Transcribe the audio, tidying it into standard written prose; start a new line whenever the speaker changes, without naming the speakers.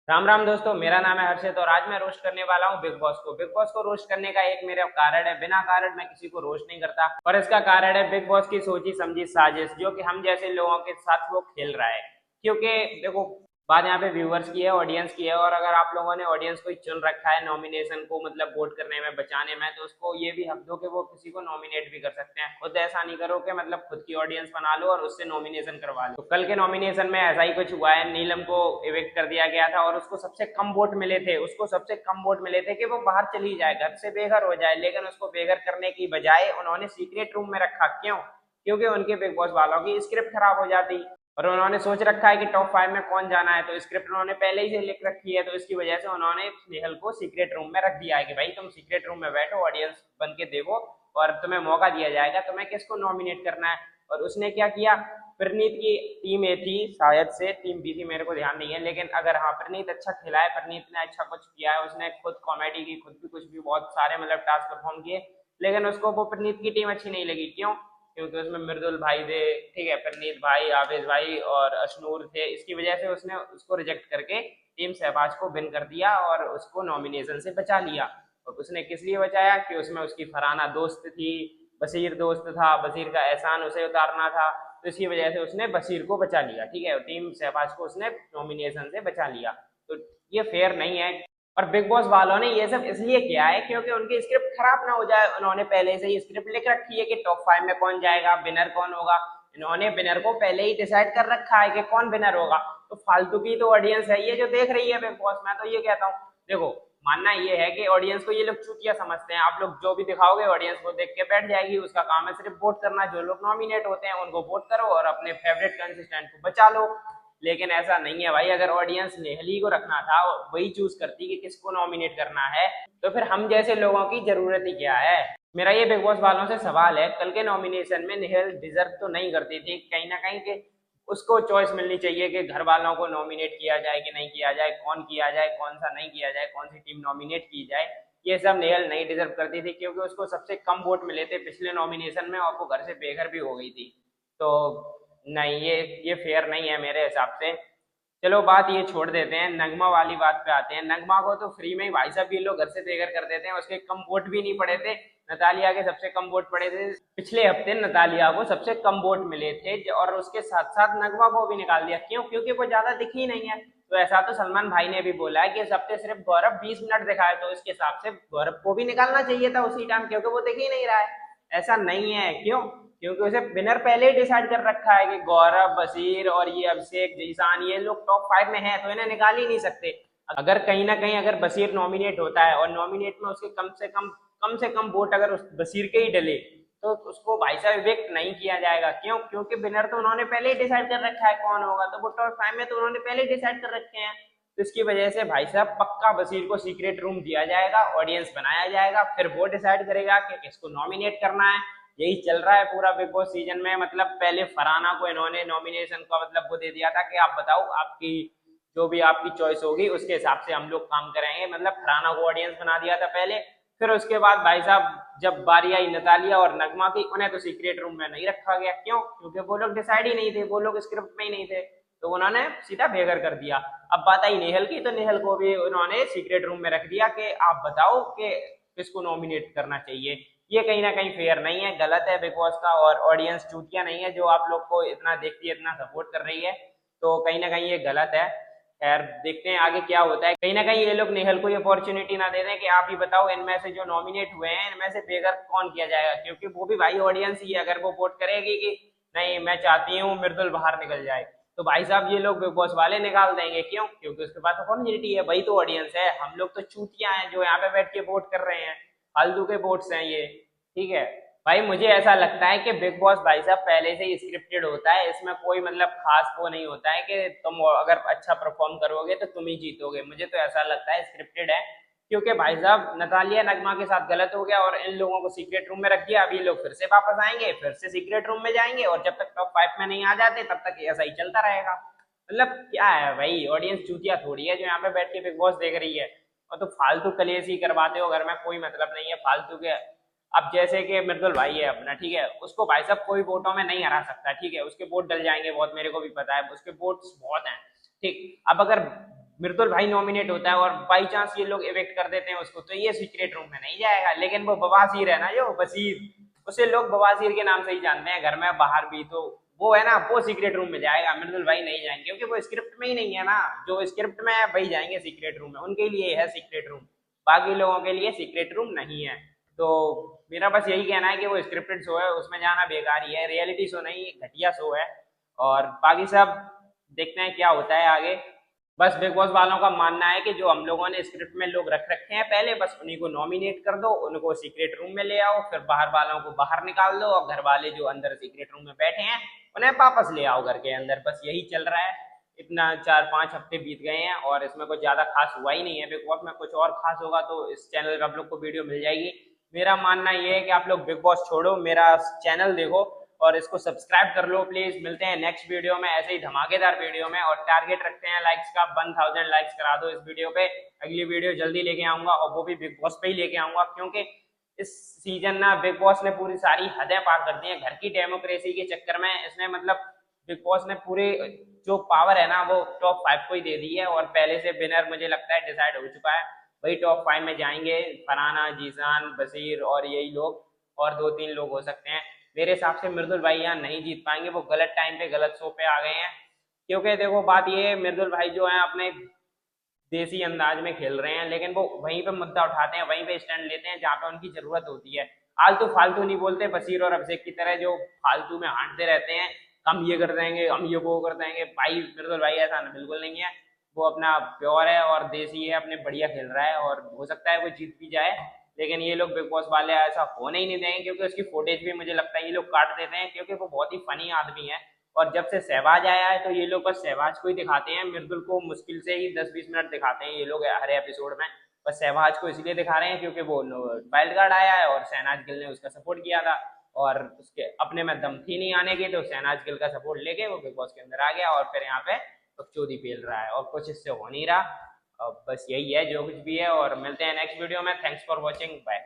राम राम दोस्तों, मेरा नाम है हर्षित और आज मैं रोस्ट करने वाला हूँ बिग बॉस को। बिग बॉस को रोस्ट करने का एक मेरा कारण है, बिना कारण मैं किसी को रोस्ट नहीं करता। और इसका कारण है बिग बॉस की सोची समझी साजिश, जो कि हम जैसे लोगों के साथ वो खेल रहा है। क्योंकि देखो, बात यहाँ पे व्यूअर्स की है, ऑडियंस की है। और अगर आप लोगों ने ऑडियंस को ही चुन रखा है नॉमिनेशन को मतलब वोट करने में, बचाने में, तो उसको ये भी हक दो कि वो किसी को नॉमिनेट भी कर सकते हैं। खुद ऐसा नहीं करो कि मतलब खुद की ऑडियंस बना लो और उससे नॉमिनेशन करवा लो। तो कल के नॉमिनेशन में ऐसा ही कुछ हुआ है, नीलम को इविक्ट कर दिया गया था और उसको सबसे कम वोट मिले थे। उसको सबसे कम वोट मिले थे कि वो बाहर चली जाए, घर से बेघर हो जाए। लेकिन उसको बेघर करने की बजाय उन्होंने सीक्रेट रूम में रखा। क्यों? क्योंकि उनके बिग बॉस वालों की स्क्रिप्ट खराब हो जाती और उन्होंने सोच रखा है कि टॉप 5 में कौन जाना है। तो स्क्रिप्ट उन्होंने पहले ही से लिख रखी है, तो इसकी वजह से उन्होंने नेहल को सीक्रेट रूम में रख दिया है कि भाई तुम सीक्रेट रूम में बैठो, ऑडियंस बन के देखो और तुम्हें मौका दिया जाएगा तुम्हें किसको नॉमिनेट करना है। और उसने क्या किया, प्रनीत की टीम ए थी, शायद से टीम बी थी, मेरे को ध्यान नहीं है। लेकिन अगर हाँ, प्रनीत अच्छा खेला है, प्रनीत ने अच्छा कुछ किया है, उसने खुद कॉमेडी की, खुद भी कुछ भी बहुत सारे मतलब टास्क परफॉर्म किए। लेकिन उसको वो प्रनीत की टीम अच्छी नहीं लगी। क्यों? क्योंकि उसमें मृदुल भाई थे, ठीक है, प्रनीत भाई, आवेश भाई और अशनूर थे। इसकी वजह से उसने उसको रिजेक्ट करके टीम शहबाज को विन कर दिया और उसको नॉमिनेशन से बचा लिया। और उसने किस लिए बचाया कि उसमें उसकी फरहाना दोस्त थी, बशीर दोस्त था, बशीर का एहसान उसे उतारना था। तो इसकी वजह से उसने बशीर को बचा लिया, ठीक है, टीम शहबाज को उसने नॉमिनेशन से बचा लिया। तो ये फेयर नहीं है। और बिग बॉस वालों ने ये सब इसलिए किया है क्योंकि उनकी स्क्रिप्ट खराब ना हो जाए। उन्होंने पहले से ही स्क्रिप्ट लिख रखी है कि टॉप 5 में कौन जाएगा, विनर कौन होगा। इन्होंने विनर को पहले ही डिसाइड कर रखा है कि कौन विनर होगा। तो फालतू की तो ऑडियंस है ये जो देख रही है बिग बॉस। मैं तो ये कहता हूँ, देखो, मानना ये है कि ऑडियंस को ये लोग चूतिया समझते हैं। आप लोग जो भी दिखाओगे ऑडियंस को देख के बैठ जाएगी, उसका काम है सिर्फ वोट करना। जो लोग नॉमिनेट होते हैं उनको वोट करो और अपने फेवरेट कंसिस्टेंट को बचा लो। लेकिन ऐसा नहीं है भाई। अगर ऑडियंस नेहली को रखना था, वही चूज करती कि किसको नॉमिनेट करना है, तो फिर हम जैसे लोगों की जरूरत ही क्या है। मेरा ये बिग बॉस वालों से सवाल है, कल के नॉमिनेशन में नेहल डिजर्व तो नहीं करती थी कहीं ना कहीं कि उसको चॉइस मिलनी चाहिए कि घर वालों को नॉमिनेट किया जाए कि नहीं किया जाए, कौन किया जाए, कौन सा नहीं किया जाए, कौन सी टीम नॉमिनेट की जाए। ये सब नेहल नहीं डिजर्व करती थी क्योंकि उसको सबसे कम वोट मिले थे पिछले नॉमिनेशन में और वो घर से बेघर भी हो गई थी। तो नहीं, ये फेयर नहीं है मेरे हिसाब से। चलो बात ये छोड़ देते हैं, नगमा वाली बात पे आते हैं। नगमा को तो फ्री में ही भाई साहब ये लोग घर से बेघर कर देते हैं। उसके कम वोट भी नहीं पड़े थे, नतालिया के सबसे कम वोट पड़े थे पिछले हफ्ते। नतालिया को सबसे कम वोट मिले थे और उसके साथ साथ नगमा को भी निकाल दिया। क्यों? क्योंकि वो ज्यादा दिखी नहीं है। तो ऐसा तो सलमान भाई ने भी बोला है कि इस हफ्ते सिर्फ गौरव 20 मिनट दिखाए, तो इसके हिसाब से गौरव को भी निकालना चाहिए था उसी टाइम, क्योंकि वो दिख ही नहीं रहा है। ऐसा नहीं है। क्यों? क्योंकि उसे विनर पहले ही डिसाइड कर रखा है कि गौरव, बशीर और ये अभिषेक, जीशान, ये लोग टॉप 5 में हैं, तो इन्हें निकाल ही नहीं सकते। अगर कहीं ना कहीं अगर बशीर नॉमिनेट होता है और नॉमिनेट में उसके कम से कम वोट अगर उस बशीर के ही डले, तो उसको भाई साहब इविक्ट नहीं किया जाएगा। क्यों? क्योंकि विनर तो उन्होंने पहले ही डिसाइड कर रखा है कौन होगा। तो वो टॉप 5 में तो उन्होंने पहले ही डिसाइड कर रखे हैं। तो इसकी वजह से भाई साहब पक्का बशीर को सीक्रेट रूम दिया जाएगा, ऑडियंस बनाया जाएगा, फिर वो डिसाइड करेगा कि किसको नॉमिनेट करना है। यही चल रहा है पूरा बिग बॉस सीजन में। मतलब पहले फरहाना को इन्होंने नॉमिनेशन का मतलब वो दे दिया था कि आप बताओ, आपकी जो भी आपकी चॉइस होगी उसके हिसाब से हम लोग काम करेंगे। मतलब फरहाना को ऑडियंस बना दिया था पहले। फिर उसके बाद भाई साहब जब बारी आई नतालिया और नगमा की, उन्हें तो सीक्रेट रूम में नहीं रखा गया। क्यों? क्योंकि वो लोग डिसाइड ही नहीं थे, वो लोग स्क्रिप्ट में ही नहीं थे। तो उन्होंने सीधा बेघर कर दिया। अब बात आई नेहल की, तो नेहल को भी उन्होंने सीक्रेट रूम में रख दिया कि आप बताओ कि किसको नॉमिनेट करना चाहिए। ये कहीं ना कहीं फेयर नहीं है, गलत है बिग बॉस का। और ऑडियंस चूतिया नहीं है जो आप लोग को इतना देखती है, इतना सपोर्ट कर रही है। तो कहीं ना कहीं ये गलत है। खैर देखते हैं आगे क्या होता है। कहीं ना कहीं ये लोग नेहल को ये अपॉर्चुनिटी ना दे दें कि आप ही बताओ इनमें से जो नॉमिनेट हुए हैं इनमें से बेघर कौन किया जाएगा। क्योंकि वो भी भाई ऑडियंस ही है। अगर वो वोट करेगी कि नहीं मैं चाहती हूँ मृदुल बाहर निकल जाए, तो भाई साहब ये लोग बिग बॉस वाले निकाल देंगे। क्यों? क्योंकि उसके पास अपॉर्चुनिटी है। वही तो ऑडियंस है। हम लोग तो चूतियां हैं जो यहाँ पे बैठ के वोट कर रहे हैं। फालतू के वोट्स हैं ये, ठीक है। भाई मुझे ऐसा लगता है कि बिग बॉस भाई साहब पहले से ही स्क्रिप्टेड होता है। इसमें कोई मतलब खास वो नहीं होता है कि तुम अगर अच्छा परफॉर्म करोगे तो तुम ही जीतोगे। मुझे तो ऐसा लगता है स्क्रिप्टेड है। क्योंकि भाई साहब नतालिया नगमा के साथ गलत हो गया और इन लोगों को सीक्रेट रूम में रख दिया। अभी लोग फिर से वापस आएंगे, फिर से सीक्रेट रूम में जाएंगे और जब तक टॉप 5 में नहीं आ जाते तब तक ऐसा ही चलता रहेगा। मतलब क्या है भाई, ऑडियंस चूतिया थोड़ी है जो यहाँ पे बैठ के बिग बॉस देख रही है। और तो फालतू कलेश ही करवाते हो घर में, कोई मतलब नहीं है फालतू के। अब जैसे कि मृदुल भाई है अपना, ठीक है, उसको भाई साहब कोई वोटों में नहीं हरा सकता, ठीक है, उसके वोट डल जाएंगे बहुत, मेरे को भी पता है, उसके वोट्स बहुत हैं। ठीक, अब अगर मृदुल भाई नॉमिनेट होता है और बाई चांस ये लोग इवेक्ट कर देते हैं उसको, तो ये सीक्रेट रूम में नहीं जाएगा। लेकिन वो बवासीर है ना, जो बसीर, उसे लोग बवासीर के नाम से ही जानते हैं घर में बाहर भी, तो वो है ना, वो सीक्रेट रूम में जाएगा, मृदुल भाई नहीं जाएंगे क्योंकि वो स्क्रिप्ट में ही नहीं है ना। जो स्क्रिप्ट में है वही जाएंगे सीक्रेट रूम में, उनके लिए है सीक्रेट रूम, बाकी लोगों के लिए सीक्रेट रूम नहीं है। तो मेरा बस यही कहना है कि वो स्क्रिप्टेड शो है, उसमें जाना बेकार ही है, रियलिटी शो नहीं, घटिया शो है। और बाकी सब देखते हैं क्या होता है आगे। बस बिग बॉस वालों का मानना है कि जो हम लोगों ने स्क्रिप्ट में लोग रख रखे हैं पहले, बस उन्हीं को नॉमिनेट कर दो, उनको सीक्रेट रूम में ले आओ, फिर बाहर वालों को बाहर निकाल दो, और घर वाले जो अंदर सीक्रेट रूम में बैठे हैं उन्हें वापस ले आओ घर के अंदर। बस यही चल रहा है। इतना 4-5 हफ्ते बीत गए हैं और इसमें कुछ ज्यादा खास हुआ ही नहीं है। बिग बॉस में कुछ और खास होगा तो इस चैनल पर आप लोग को वीडियो मिल जाएगी। मेरा मानना ये है कि आप लोग बिग बॉस छोड़ो, मेरा चैनल देखो और इसको सब्सक्राइब कर लो प्लीज। मिलते हैं नेक्स्ट वीडियो में ऐसे ही धमाकेदार वीडियो में, और टारगेट रखते हैं लाइक्स का, 1000 लाइक्स करा दो इस वीडियो पे। अगली वीडियो जल्दी लेके आऊंगा और वो भी बिग बॉस पे ही लेके आऊंगा, क्योंकि इस सीजन ना बिग बॉस ने पूरी सारी हदें पार कर दी हैं। घर की डेमोक्रेसी के चक्कर में इसने मतलब बिग बॉस ने पूरे जो पावर है ना वो टॉप 5 को ही दे दी है, और पहले से विनर मुझे लगता है डिसाइड हो चुका है। वही टॉप 5 में जाएंगे, फरहाना, जीसान, बशीर और यही लोग, और 2-3 लोग हो सकते हैं। मेरे हिसाब से मृदुल भाई यहाँ नहीं जीत पाएंगे, वो गलत टाइम पे गलत शो पे आ गए हैं। क्योंकि देखो बात ये है, मृदुल भाई जो है अपने देसी अंदाज में खेल रहे हैं, लेकिन वो वहीं पे मुद्दा उठाते हैं, वहीं पे स्टैंड लेते हैं जहाँ पे उनकी जरूरत होती है। आलतू फालतू नहीं बोलते, बशीर और अभिषेक की तरह जो फालतू में हांटते रहते हैं, हम ये कर देंगे, हम ये वो कर देंगे। भाई मृदुल भाई ऐसा बिल्कुल नहीं है, वो अपना प्योर है और देसी है, अपने बढ़िया खेल रहा है, और हो सकता है वो जीत भी जाए। लेकिन ये लोग बिग बॉस वाले ऐसा होने ही नहीं देंगे, क्योंकि उसकी फुटेज भी मुझे लगता है ये लोग काट देते हैं, क्योंकि वो बहुत ही फनी आदमी है। और जब से सहवाज आया है तो ये लोग बस सहवाज को ही दिखाते हैं, मृदुल को मुश्किल से ही 10-20 मिनट दिखाते हैं ये लोग हर एपिसोड में। बस सहवाज को इसलिए दिखा रहे हैं क्योंकि वो वाइल्ड कार्ड आया है और शहनाज गिल ने उसका सपोर्ट किया था, और उसके अपने में दम थी नहीं आने की, तो शहनाज गिल का सपोर्ट लेके वो बिग बॉस के अंदर आ गया और फिर यहाँ पे बकचोदी फैल रहा है, और कुछ इससे हो नहीं रहा। बस यही है जो कुछ भी है, और मिलते हैं नेक्स्ट वीडियो में। Thanks for watching, bye.